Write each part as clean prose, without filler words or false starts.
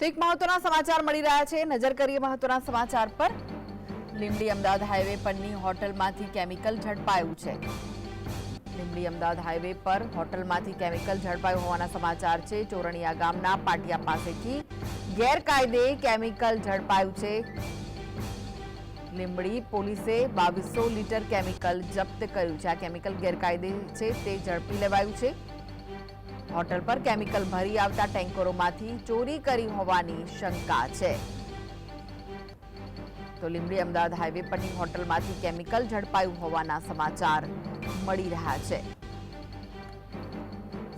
તો એક મહત્વના સમાચાર મળી રહ્યા છે। નજર કરીએ મહત્વના સમાચાર પર। લીંબડી અમદાવાદ હાઈવે પરની હોટલમાંથી કેમિકલ ઝડપાયું છે। લીંબડી અમદાવાદ હાઈવે પર હોટલમાંથી કેમિકલ ઝડપાયું હોવાના સમાચાર છે। ચોરણિયા ગામના પાટિયા પાસેથી ગેરકાયદે કેમિકલ ઝડપાયું છે। લીંબડી પોલીસે 2200 લીટર કેમિકલ જપ્ત કર્યું છે। આ કેમિકલ ગેરકાયદે છે તે ઝડપી લેવાયું છે। હોટલ પર કેમિકલ ભરી આવતા ટેન્કરોમાંથી ચોરી કરી હોવાની શંકા છે। તો લીંબડી અમદાવાદ હાઈવે પરની હોટલમાંથી કેમિકલ ઝડપાયું હોવાના સમાચાર મળી રહ્યા છે।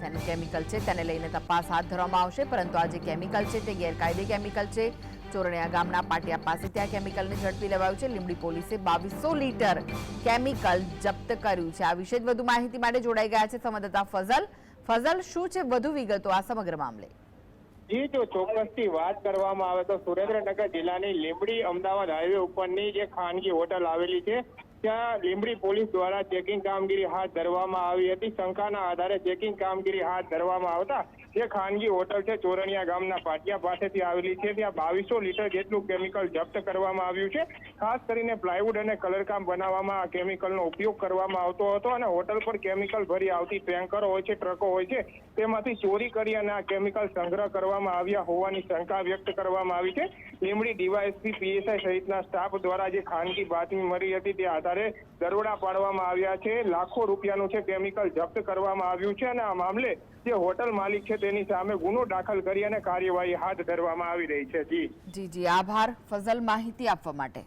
જેનું કેમિકલ છે તેને લઈને તપાસ હાથ ધરવામાં આવશે, પરંતુ આ જે કેમિકલ છે તે ગેરકાયદે કેમિકલ છે। ચોરણિયા ગામના પાટિયા પાસે ત્યાં કેમિકલને ઝડપી લેવાયું છે। લીંબડી પોલીસે 2200 લીટર કેમિકલ જપ્ત કર્યું છે। આ વિશે વધુ માહિતી માટે જોડાઈ ગયા છે સંવાદદાતા ફઝલ। ફઝલ, શું છે વધુ વિગતો આ સમગ્ર મામલે? જી, જો ચોક્કસથી વાત કરવામાં આવે તો સુરેન્દ્રનગર જિલ્લાની લીંબડી અમદાવાદ હાઈવે ઉપરની જે ખાનગી હોટલ આવેલી છે ત્યાં લીંબડી પોલીસ દ્વારા ચેકિંગ કામગીરી હાથ ધરવામાં આવી હતી। શંકાના આધારે ચેકિંગ કામગીરી હાથ ધરવામાં આવતા જે ખાનગી હોટલ છે ચોરણિયા ગામના પાટિયા પાસેથી આવેલી છે ત્યાં 2200 લીટર જેટલું કેમિકલ જપ્ત કરવામાં આવ્યું છે। ખાસ કરીને પ્લાયવુડ અને કલરકામ બનાવવામાં આ કેમિકલનો ઉપયોગ કરવામાં આવતો હતો અને હોટલ પર કેમિકલ ભરી આવતી ટેન્કરો હોય છે, ટ્રકો હોય છે, તેમાંથી ચોરી કરી અને આ કેમિકલ સંગ્રહ કરવામાં આવ્યા હોવાની શંકા વ્યક્ત કરવામાં આવી છે। લીંબડી ડીવાયએસપી, પીએસઆઈ સહિતના સ્ટાફ દ્વારા જે ખાનગી બાતમી મળી હતી તે આધારે દરોડા પાડવામાં આવ્યા છે। લાખો રૂપિયાનું છે કેમિકલ જપ્ત કરવામાં આવ્યું છે અને આ મામલે જે હોટલ માલિક છે તેની સામે ગુનો દાખલ કરી અને કાર્યવાહી હાથ ધરવામાં આવી રહી છે। જી, આભાર ફઝલ માહિતી આપવા માટે।